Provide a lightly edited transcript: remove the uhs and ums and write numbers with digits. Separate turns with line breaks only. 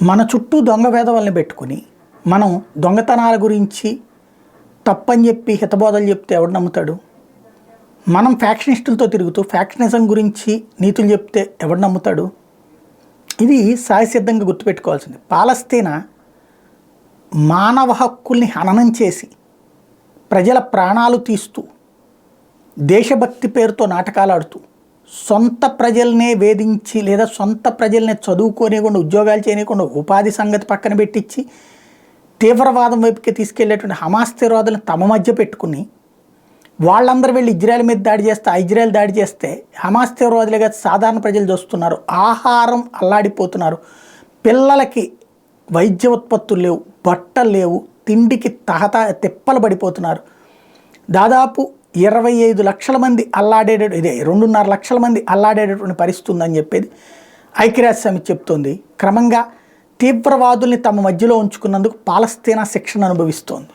మన చుట్టూ దొంగ వేధవల్ని పెట్టుకుని మనం దొంగతనాల గురించి తప్పని చెప్పి హితబోధలు చెప్తే ఎవడు నమ్ముతాడు? మనం ఫ్యాక్షనిస్టులతో తిరుగుతూ ఫ్యాక్షనిజం గురించి నీతులు చెప్తే ఎవడు నమ్ముతాడు? ఇది సహసిద్ధంగా గుర్తుపెట్టుకోవాల్సింది. పాలస్తీనా మానవ హక్కుల్ని హననం చేసి ప్రజల ప్రాణాలు తీస్తూ దేశభక్తి పేరుతో నాటకాలు ఆడుతూ సొంత ప్రజల్నే వేధించి లేదా సొంత ప్రజల్నే చదువుకోనివ్వకుండా ఉద్యోగాలు చేయనివ్వకుండా ఉపాధి సంగతి పక్కన పెట్టించి తీవ్రవాదం వైపుకి తీసుకెళ్లేటువంటి హమాస్ తీవ్రవాదులను తమ మధ్య పెట్టుకుని వాళ్ళందరూ వెళ్ళి ఇజ్రాయెల్ మీద దాడి చేస్తే ఇజ్రాయెల్ దాడి చేస్తే హమాస్ తీవ్రవాదులుగా సాధారణ ప్రజలు చూస్తున్నారు. ఆహారం అల్లాడిపోతున్నారు. పిల్లలకి వైద్య ఉత్పత్తులు లేవు, బట్టలు లేవు, తిండికి తిప్పలు పడిపోతున్నారు. దాదాపు 25 లక్షల మంది ఇదే 2.5 లక్షల మంది అల్లాడేటటువంటి పరిస్థితి ఉందని చెప్పేది ఐక్యరాజ్య సమితి చెప్తోంది. క్రమంగా తీవ్రవాదుల్ని తమ మధ్యలో ఉంచుకున్నందుకు పాలస్తీనా శిక్షణ అనుభవిస్తోంది.